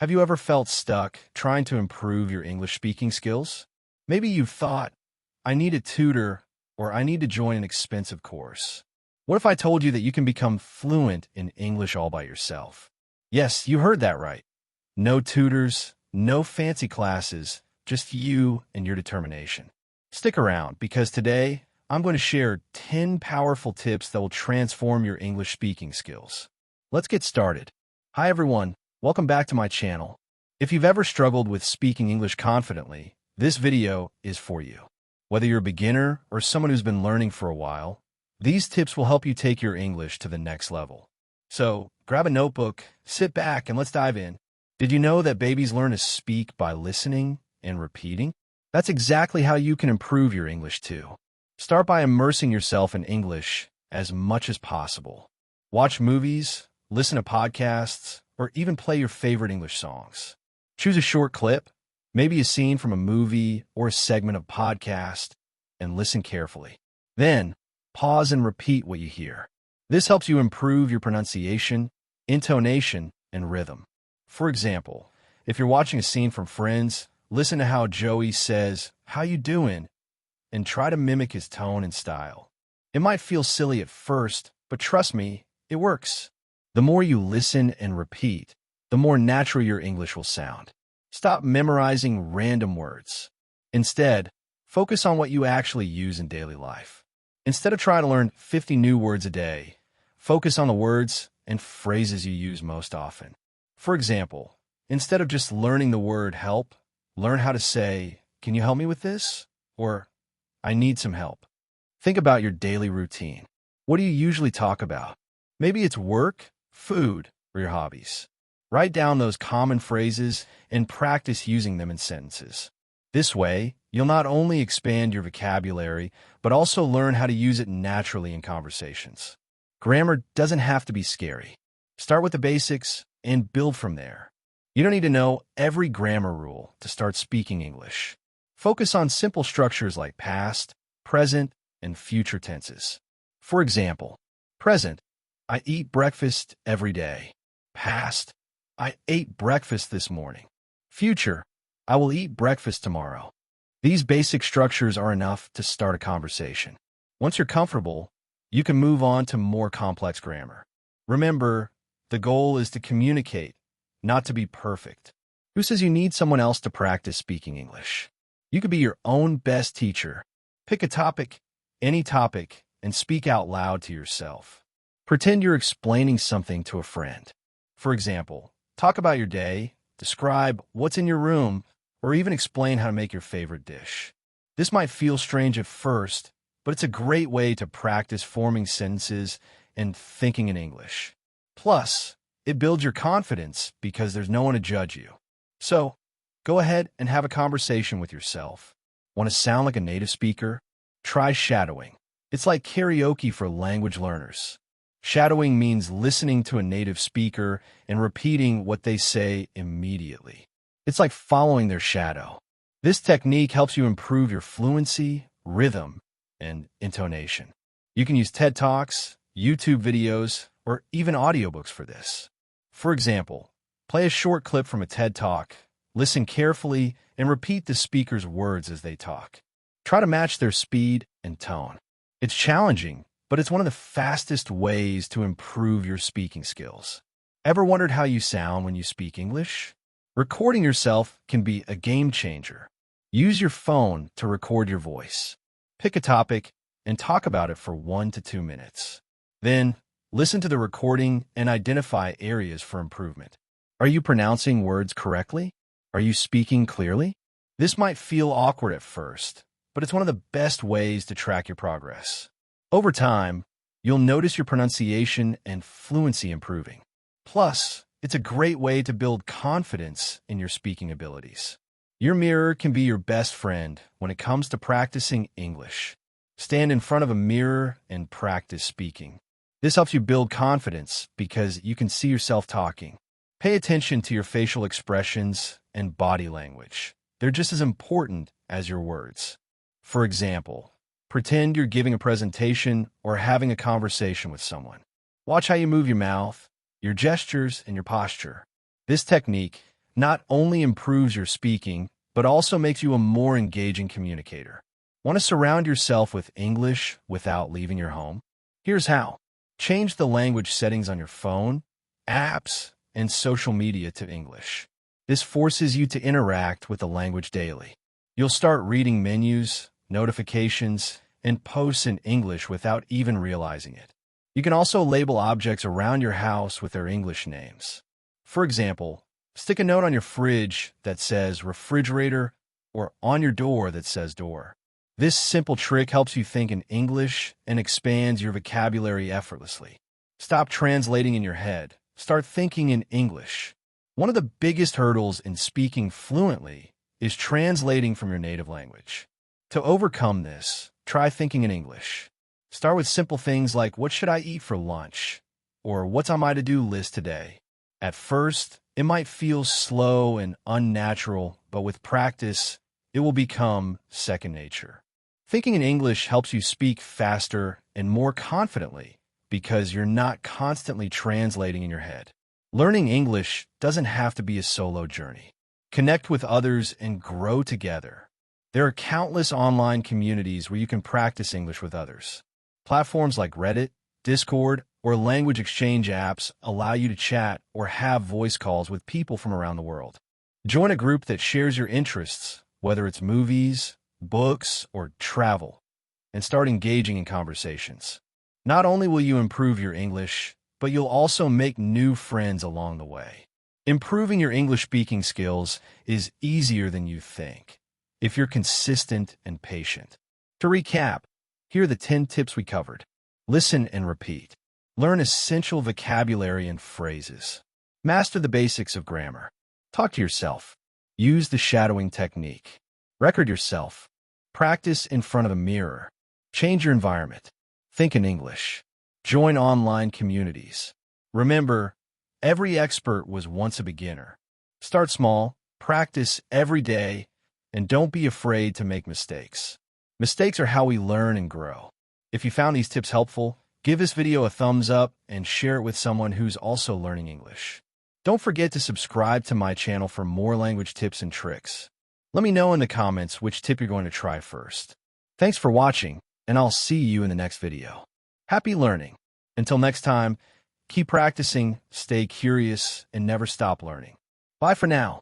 Have you ever felt stuck trying to improve your English speaking skills? Maybe you've thought, I need a tutor or I need to join an expensive course. What if I told you that you can become fluent in English all by yourself? Yes, you heard that right. No tutors, no fancy classes, just you and your determination. Stick around because today I'm going to share 10 powerful tips that will transform your English speaking skills. Let's get started. Hi everyone. Welcome back to my channel. If you've ever struggled with speaking English confidently, this video is for you. Whether you're a beginner or someone who's been learning for a while, these tips will help you take your English to the next level. So, grab a notebook, sit back, and let's dive in. Did you know that babies learn to speak by listening and repeating? That's exactly how you can improve your English too. Start by immersing yourself in English as much as possible. Watch movies, listen to podcasts, or even play your favorite English songs. Choose a short clip, maybe a scene from a movie or a segment of podcast, and listen carefully. Then, pause and repeat what you hear. This helps you improve your pronunciation, intonation, and rhythm. For example, if you're watching a scene from Friends, listen to how Joey says, "How you doing?" and try to mimic his tone and style. It might feel silly at first, but trust me, it works. The more you listen and repeat, the more natural your English will sound. Stop memorizing random words. Instead, focus on what you actually use in daily life. Instead of trying to learn 50 new words a day, focus on the words and phrases you use most often. For example, instead of just learning the word help, learn how to say, "Can you help me with this?" or "I need some help." Think about your daily routine. What do you usually talk about? Maybe it's work, food, or your hobbies. Write down those common phrases and practice using them in sentences. This way, you'll not only expand your vocabulary, but also learn how to use it naturally in conversations. Grammar doesn't have to be scary. Start with the basics and build from there. You don't need to know every grammar rule to start speaking English. Focus on simple structures like past, present, and future tenses. For example, present, I eat breakfast every day. Past, I ate breakfast this morning. Future, I will eat breakfast tomorrow. These basic structures are enough to start a conversation. Once you're comfortable, you can move on to more complex grammar. Remember, the goal is to communicate, not to be perfect. Who says you need someone else to practice speaking English? You could be your own best teacher. Pick a topic, any topic, and speak out loud to yourself. Pretend you're explaining something to a friend. For example, talk about your day, describe what's in your room, or even explain how to make your favorite dish. This might feel strange at first, but it's a great way to practice forming sentences and thinking in English. Plus, it builds your confidence because there's no one to judge you. So, go ahead and have a conversation with yourself. Want to sound like a native speaker? Try shadowing. It's like karaoke for language learners. Shadowing means listening to a native speaker and repeating what they say immediately. It's like following their shadow. This technique helps you improve your fluency, rhythm, and intonation. You can use TED Talks, YouTube videos, or even audiobooks for this. For example, play a short clip from a TED Talk, listen carefully, and repeat the speaker's words as they talk. Try to match their speed and tone. It's challenging, but it's one of the fastest ways to improve your speaking skills. Ever wondered how you sound when you speak English? Recording yourself can be a game changer. Use your phone to record your voice. Pick a topic and talk about it for 1 to 2 minutes. Then, listen to the recording and identify areas for improvement. Are you pronouncing words correctly? Are you speaking clearly? This might feel awkward at first, but it's one of the best ways to track your progress. Over time, you'll notice your pronunciation and fluency improving. Plus, it's a great way to build confidence in your speaking abilities. Your mirror can be your best friend when it comes to practicing English. Stand in front of a mirror and practice speaking. This helps you build confidence because you can see yourself talking. Pay attention to your facial expressions and body language. They're just as important as your words. For example, pretend you're giving a presentation or having a conversation with someone. Watch how you move your mouth, your gestures, and your posture. This technique not only improves your speaking, but also makes you a more engaging communicator. Want to surround yourself with English without leaving your home? Here's how. Change the language settings on your phone, apps, and social media to English. This forces you to interact with the language daily. You'll start reading menus, notifications, and posts in English without even realizing it. You can also label objects around your house with their English names. For example, stick a note on your fridge that says refrigerator or on your door that says door. This simple trick helps you think in English and expands your vocabulary effortlessly. Stop translating in your head. Start thinking in English. One of the biggest hurdles in speaking fluently is translating from your native language. To overcome this, try thinking in English. Start with simple things like, what should I eat for lunch? Or what's on my to-do list today? At first, it might feel slow and unnatural, but with practice, it will become second nature. Thinking in English helps you speak faster and more confidently because you're not constantly translating in your head. Learning English doesn't have to be a solo journey. Connect with others and grow together. There are countless online communities where you can practice English with others. Platforms like Reddit, Discord, or language exchange apps allow you to chat or have voice calls with people from around the world. Join a group that shares your interests, whether it's movies, books, or travel, and start engaging in conversations. Not only will you improve your English, but you'll also make new friends along the way. Improving your English speaking skills is easier than you think if you're consistent and patient. To recap, here are the 10 tips we covered. Listen and repeat. Learn essential vocabulary and phrases. Master the basics of grammar. Talk to yourself. Use the shadowing technique. Record yourself. Practice in front of a mirror. Change your environment. Think in English. Join online communities. Remember, every expert was once a beginner. Start small, practice every day, and don't be afraid to make mistakes. Mistakes are how we learn and grow. If you found these tips helpful, give this video a thumbs up and share it with someone who's also learning English. Don't forget to subscribe to my channel for more language tips and tricks. Let me know in the comments which tip you're going to try first. Thanks for watching, and I'll see you in the next video. Happy learning! Until next time, keep practicing, stay curious, and never stop learning. Bye for now.